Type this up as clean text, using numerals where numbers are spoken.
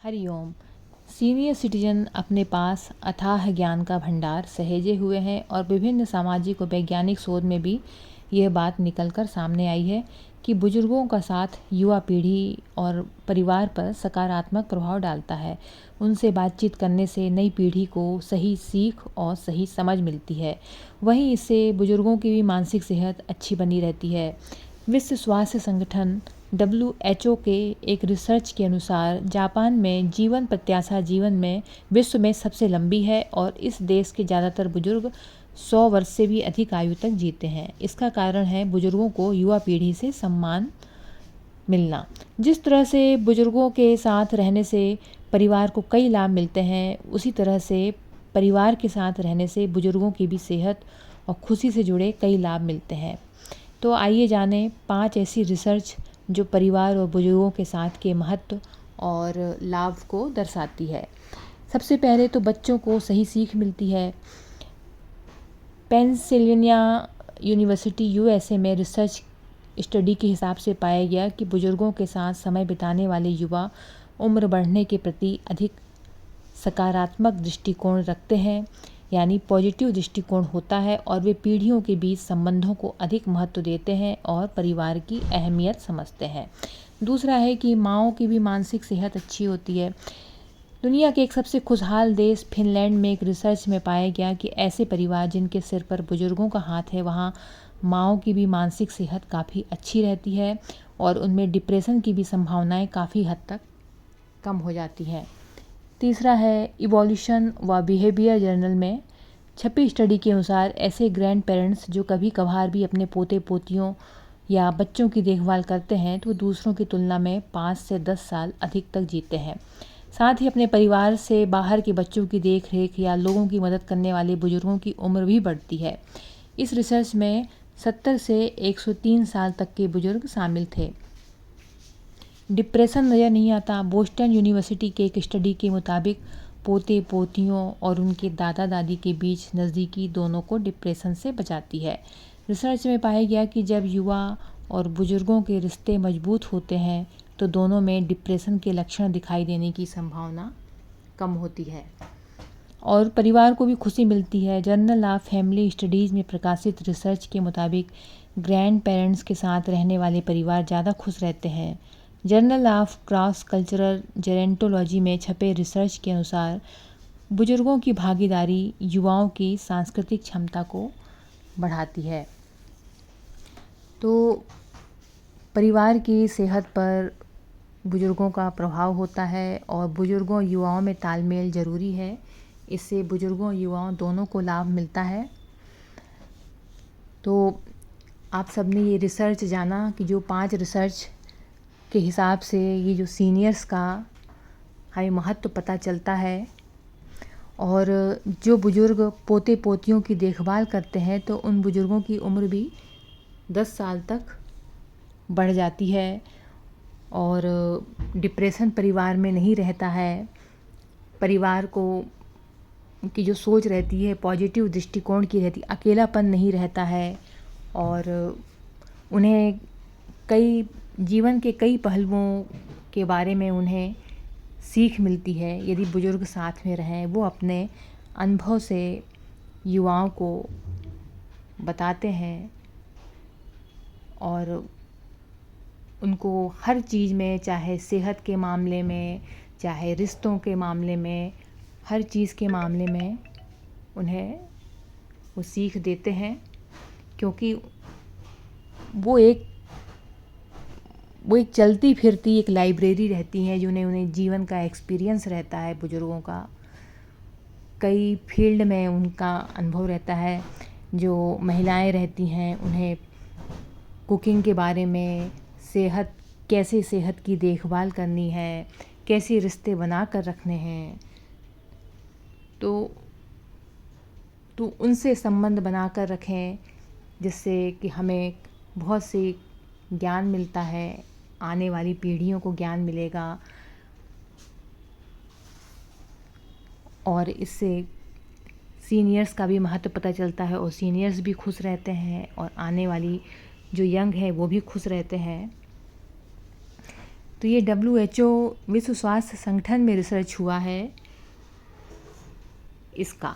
Hariom. Senior citizen अपने पास अथाह ज्ञान का भंडार सहेजे हुए हैं और विभिन्न सामाजिक और वैज्ञानिक शोध में भी यह बात निकलकर सामने आई है कि बुजुर्गों का साथ युवा पीढ़ी और परिवार पर सकारात्मक प्रभाव डालता है। उनसे बातचीत करने से नई पीढ़ी को सही सीख और सही समझ मिलती है। वहीं इससे बुजुर्गों की भी मानसिक सेहत अच्छी बनी रहती है। विश्व स्वास्थ्य संगठन WHO के एक रिसर्च के अनुसार जापान में जीवन प्रत्याशा जीवन में विश्व में सबसे लंबी है और इस देश के ज़्यादातर बुजुर्ग 100 वर्ष से भी अधिक आयु तक जीते हैं। इसका कारण है बुजुर्गों को युवा पीढ़ी से सम्मान मिलना। जिस तरह से बुजुर्गों के साथ रहने से परिवार को कई लाभ मिलते हैं, उसी तरह से परिवार के साथ रहने से बुजुर्गों की भी सेहत और खुशी से जुड़े कई लाभ मिलते हैं। तो आइए जानें 5 ऐसी रिसर्च जो परिवार और बुजुर्गों के साथ के महत्व और लाभ को दर्शाती है। सबसे पहले तो बच्चों को सही सीख मिलती है। पेंसिल्वेनिया यूनिवर्सिटी USA में रिसर्च स्टडी के हिसाब से पाया गया कि बुजुर्गों के साथ समय बिताने वाले युवा उम्र बढ़ने के प्रति अधिक सकारात्मक दृष्टिकोण रखते हैं, यानी पॉजिटिव दृष्टिकोण होता है और वे पीढ़ियों के बीच संबंधों को अधिक महत्व देते हैं और परिवार की अहमियत समझते हैं। दूसरा है कि माँओं की भी मानसिक सेहत अच्छी होती है। दुनिया के एक सबसे खुशहाल देश फिनलैंड में एक रिसर्च में पाया गया कि ऐसे परिवार जिनके सिर पर बुजुर्गों का हाथ है, वहाँ माँओं की भी मानसिक सेहत काफ़ी अच्छी रहती है और उनमें डिप्रेशन की भी संभावनाएं काफ़ी हद तक कम हो जाती हैं। तीसरा है इवोल्यूशन व बिहेवियर जर्नल में छपी स्टडी के अनुसार ऐसे ग्रैंड पेरेंट्स जो कभी कभार भी अपने पोते पोतियों या बच्चों की देखभाल करते हैं तो दूसरों की तुलना में 5 से 10 साल अधिक तक जीते हैं। साथ ही अपने परिवार से बाहर के बच्चों की देख रेख या लोगों की मदद करने वाले बुजुर्गों की उम्र भी बढ़ती है। इस रिसर्च में 70 से 103 साल तक के बुजुर्ग शामिल थे। डिप्रेशन नज़र नहीं आता। बोस्टन यूनिवर्सिटी के एक स्टडी के मुताबिक पोते पोतियों और उनके दादा दादी के बीच नज़दीकी दोनों को डिप्रेशन से बचाती है। रिसर्च में पाया गया कि जब युवा और बुजुर्गों के रिश्ते मजबूत होते हैं तो दोनों में डिप्रेशन के लक्षण दिखाई देने की संभावना कम होती है और परिवार को भी खुशी मिलती है। जर्नल ऑफ फैमिली स्टडीज़ में प्रकाशित रिसर्च के मुताबिक ग्रैंड पेरेंट्स के साथ रहने वाले परिवार ज़्यादा खुश रहते हैं। Journal of cross cultural gerontology में छपे रिसर्च के अनुसार बुजुर्गों की भागीदारी युवाओं की सांस्कृतिक क्षमता को बढ़ाती है। तो परिवार की सेहत पर बुजुर्गों का प्रभाव होता है और बुजुर्गों युवाओं में तालमेल ज़रूरी है। इससे बुजुर्गों युवाओं दोनों को लाभ मिलता है। तो आप सबने ये रिसर्च जाना कि जो 5 रिसर्च के हिसाब से ये जो सीनियर्स का हमें महत्व पता चलता है और जो बुज़ुर्ग पोते पोतियों की देखभाल करते हैं तो उन बुज़ुर्गों की उम्र भी 10 साल तक बढ़ जाती है और डिप्रेशन परिवार में नहीं रहता है। परिवार को की जो सोच रहती है पॉजिटिव दृष्टिकोण की रहती, अकेलापन नहीं रहता है और उन्हें जीवन के कई पहलुओं के बारे में उन्हें सीख मिलती है। यदि बुजुर्ग साथ में रहें, वो अपने अनुभव से युवाओं को बताते हैं और उनको हर चीज़ में, चाहे सेहत के मामले में, चाहे रिश्तों के मामले में, हर चीज़ के मामले में उन्हें वो सीख देते हैं, क्योंकि वो एक चलती फिरती एक लाइब्रेरी रहती है जिन्हें उन्हें जीवन का एक्सपीरियंस रहता है। बुजुर्गों का कई फील्ड में उनका अनुभव रहता है। जो महिलाएं रहती हैं उन्हें कुकिंग के बारे में, कैसे सेहत की देखभाल करनी है, कैसे रिश्ते बना कर रखने हैं, तो उनसे संबंध बना कर रखें जिससे कि हमें बहुत से ज्ञान मिलता है, आने वाली पीढ़ियों को ज्ञान मिलेगा और इससे सीनियर्स का भी महत्व पता चलता है और सीनियर्स भी खुश रहते हैं और आने वाली जो यंग है वो भी खुश रहते हैं। तो ये WHO विश्व स्वास्थ्य संगठन में रिसर्च हुआ है इसका।